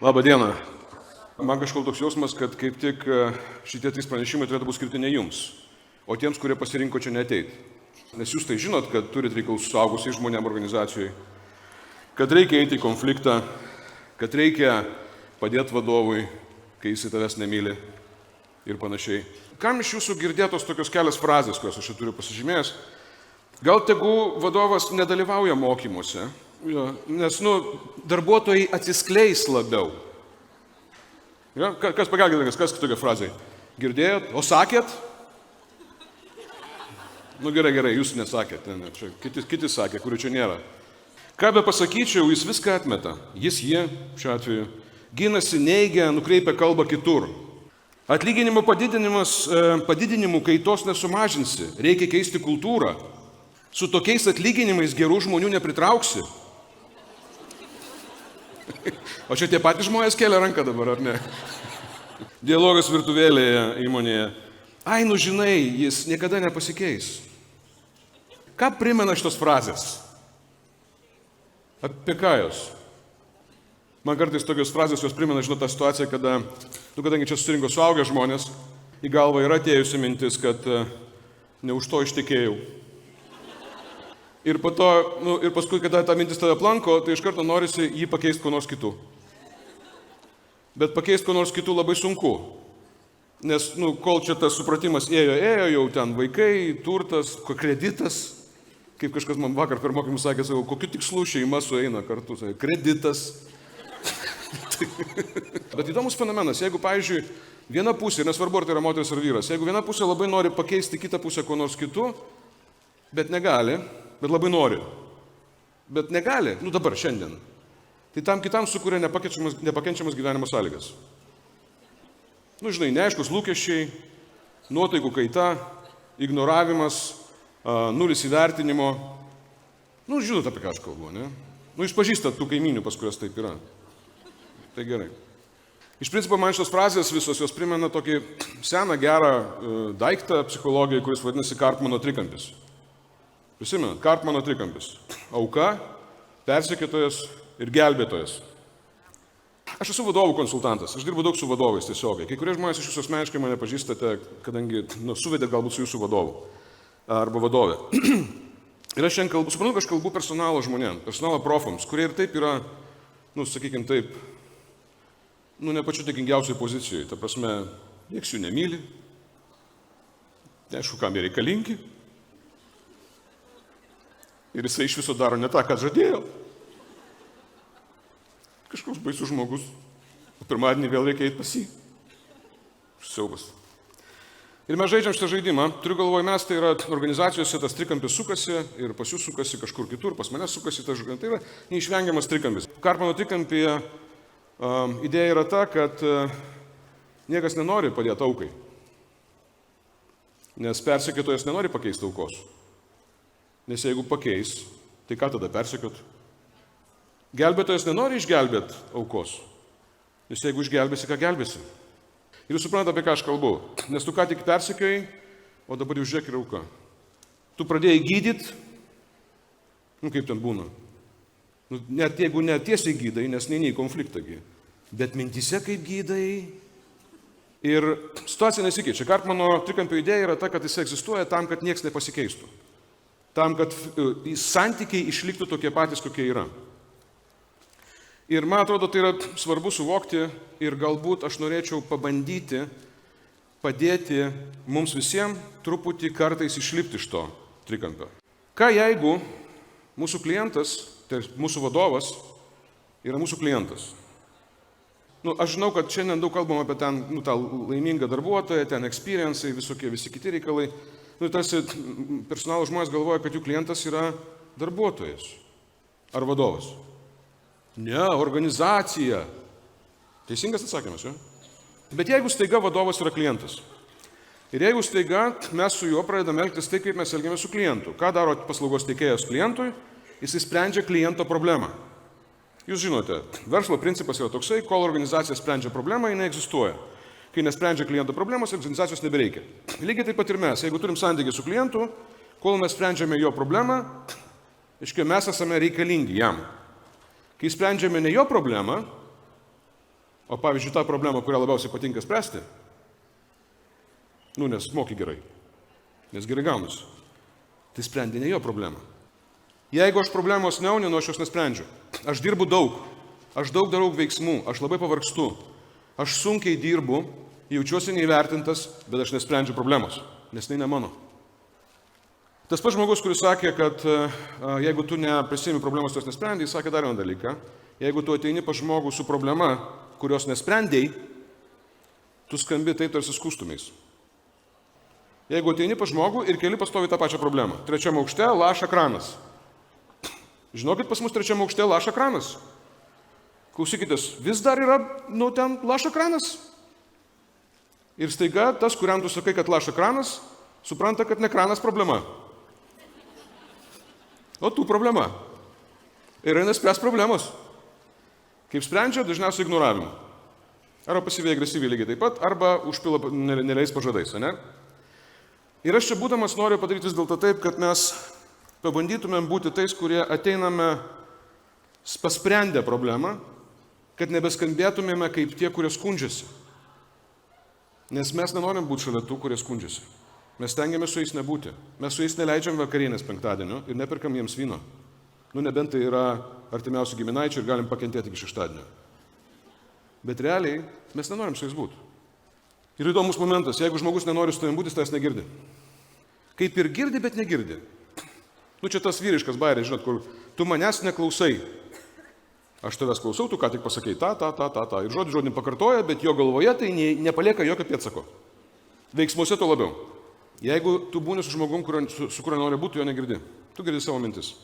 Labą dieną. Man kažkol toks jausmas, kad kaip tik šitie 3 pranešimai turėtų būti skirti ne jums, o tiems, kurie pasirinko čia neateiti. Nes jūs tai žinot, kad turit reikalų su suaugusiais žmonėm organizacijai, kad reikia eiti į konfliktą, kad reikia padėti vadovui, kai jis tavęs nemyli ir panašiai. Kam iš jūsų girdėtos tokios kelios frazės, kurias aš čia turiu pasižymėjęs? Gal tegu vadovas nedalyvauja mokymuose, nes darbuotojai atsiskleis labiau. Ja? Kas pagalgėdakas, kas tokia frazė? Girdėjot? O sakėt? Gerai, jūs nesakėt, ne, čia kiti sakė, kurių čia nėra. Ką be pasakyčiau, jis viską atmeta. Jie, šiuo atveju, ginasi, neigia, nukreipia kalbą kitur. Atlyginimo padidinimų kaitos nesumažinsi, reikia keisti kultūrą. Su tokiais atlyginimais gerų žmonių nepritrauksi. O čia tie patys žmonės kelia ranką dabar, ar ne? Dialogas virtuvėlėje įmonėje. Ai, žinai, jis niekada nepasikeis. Ką primena šitos frazės? Apie ką jos? Man kartais tokios frazės jos primena, tą situaciją, kada, kadangi čia susirinko suaugę žmonės, į galvą yra atėjusi mintis, kad ne už to ištekėjau. Ir paskui, kada ta mintis tave aplanko, tai iš karto norisi jį pakeisti kuo nors kitų. Bet pakeisti kuo nors kitų labai sunku. Nes, kol čia tas supratimas ėjo, jau ten vaikai, turtas, kreditas, kaip kažkas man vakar per mokymus sakė, sako, kokiu tikslu šeima sueina kartu, sakė, kreditas. Bet įdomus fenomenas, jeigu, pavyzdžiui, viena pusė, nesvarbu, ar tai yra moteris ar vyras, jeigu viena pusė labai nori pakeisti kitą pusę kuo nors kitų, bet negali, bet labai nori, bet negali, dabar, šiandien, tai tam kitam sukuria nepakenčiamas gyvenimo sąlygas. Žinai, neaiškus lūkesčiai, nuotaikų kaita, ignoravimas, nulis įvertinimo. Žinot, apie ką aš kalbu, ne? Jūs pažįstat tų kaimynių, pas kurias taip yra. Tai gerai. Iš principo, man šios frazės visos jos primena tokį seną gerą daiktą psichologijai, kuris vadinasi Karpmano trikampis. Prisimenat, Karpmano trikampis. Auka, persekiotojas ir gelbėtojas. Aš esu vadovų konsultantas, aš dirbu daug su vadovais tiesiogiai. Kai kurie žmonės iš jūsų asmeniškai mane pažįstate, kadangi suvedėt galbūt su jūsų vadovu arba vadovė. Ir aš šiandien kalbu, suprantu, kad aš kalbu personalo žmonėms, personalo profams, kurie ir taip yra, sakykime taip, ne pačiu dėkingiausiai pozicijoje. Ta prasme, nieks jų nemyli, neaišku, kam jie reikalingi. Ir jisai iš viso daro ne tą, ką žadėjo. Kažkoks baisus žmogus. O pirmadienį vėl reikia eiti pas jį. Siaubas. Ir mes žaidžiam šitą žaidimą. Turiu galvoje, mes tai yra organizacijose, tas trikampis sukasi ir pas jūs sukasi kažkur kitur, pas mane sukasi tas žaidimą. Tai yra neišvengiamas trikampis. Karpmano trikampyje idėja yra ta, kad niekas nenori padėti aukai. Nes persekiotojas nenori pakeisti aukos. Nes jeigu pakeis, tai ką tada persekiot? Gelbėtojas nenori išgelbėti aukos. Nes jeigu išgelbėsi, ką gelbėsi? Ir jūs suprantate, apie ką aš kalbu. Nes tu ką tik persekiojai, o dabar jau žiūrėk ir auka. Tu pradėjai gydyti, kaip ten būna. Net jeigu netiesiai gydai, nes neini į konfliktą. Bet mintyse kaip gydai. Ir situacija nesikeičia. Karpmano trikampio idėja yra ta, kad jis egzistuoja tam, kad niekas nepasikeistų. Tam, kad santykiai išliktų tokie patys, kokie yra. Ir man atrodo, tai yra svarbu suvokti ir galbūt aš norėčiau pabandyti padėti mums visiems truputį kartais išlipti iš to trikampio. Ką jeigu mūsų klientas, tai mūsų vadovas, yra mūsų klientas? Aš žinau, kad šiandien daug kalbam apie ten, tą laimingą darbuotoją, ten experience'ai, visi kiti reikalai. Tarsi personalo žmonės galvoja, kad jų klientas yra darbuotojas ar vadovas. Ne, organizacija. Teisingas atsakymas, jo? Bet jeigu staiga vadovas yra klientas ir jeigu staiga mes su juo pradedame elgtis taip, kaip mes elgiamės su klientu, ką daro paslaugos teikėjas klientui, jis sprendžia kliento problemą. Jūs žinote, verslo principas yra toksai, kol organizacija sprendžia problemą, jinai egzistuoja. Kai nesprendžia kliento problemos, organizacijos nebereikia. Lygiai taip pat ir mes, jeigu turim santykį su klientu, kol mes sprendžiame jo problemą, mes esame reikalingi jam. Kai sprendžiame ne jo problemą, O pavyzdžiui, tą problemą, kurią labiausiai patinka spręsti, nes moki gerai, nes gerai gaunasi, tai sprendė ne jo problemą. Jeigu aš problemos neauninu, aš jos nesprendžiu. Aš dirbu daug, aš daug darau veiksmų, aš labai pavargstu, aš sunkiai dirbu, jaučiuosi neįvertintas, bet aš nesprendžiu problemos, nes tai ne mano. Tas pats žmogus, kuris sakė, kad jeigu tu neprisimi problemos, tu jos nesprendai, jis sakė dar vieną dalyką. Jeigu tu ateini pas žmogų su problema, kurios nesprendėjai, tu skambi taip, tarsi skųstumeis. Jeigu ateini pas žmogų ir keli pastovi tą pačią problemą. 3 aukšte laša kranas. Žinokit, pas mus 3 aukšte laša kranas. Klausykitės, vis dar yra, ten laša kranas. Ir staiga tas, kuriam tu sakai, kad laša kranas, supranta, kad ne kranas problema. O tu problema. Ir eina spręs problemos. Kaip sprendžia, dažniausiai ignoravimu. Arba pasyviai agresyviai lygiai taip pat, arba užpila neleis pažadais, ne? Ir aš čia būdamas noriu padaryti vis dėlto taip, kad mes pabandytumėm būti tais, kurie ateiname pasprendę problemą, kad nebeskambėtumėme kaip tie, kurie skundžiasi. Nes mes nenorim būti šalia tų, kurie skundžiasi. Mes stengiamės su jais nebūti. Mes su jais neleidžiam vakarienės penktadienio ir neperkam jiems vyno. Nebent tai yra artimiausi giminaičiai ir galim pakentėti iki šeštadienio. Bet realiai mes nenorim su jais būti. Ir įdomus momentas, jeigu žmogus nenori su tavim būti, jis tavęs negirdi. Kaip ir girdi, bet negirdi. Čia tas vyriškas bairis, žinot, kur tu manęs neklausai. Aš tavęs klausau, tu ką tik pasakei tą. Ir žodį pakartoja, bet jo galvoje tai nepalieka jokio pėdsako. Veiksmuose to labiau. Jeigu tu būni su žmogum, su kuriuo nori būti, jo negirdi. Tu girdi savo mintis.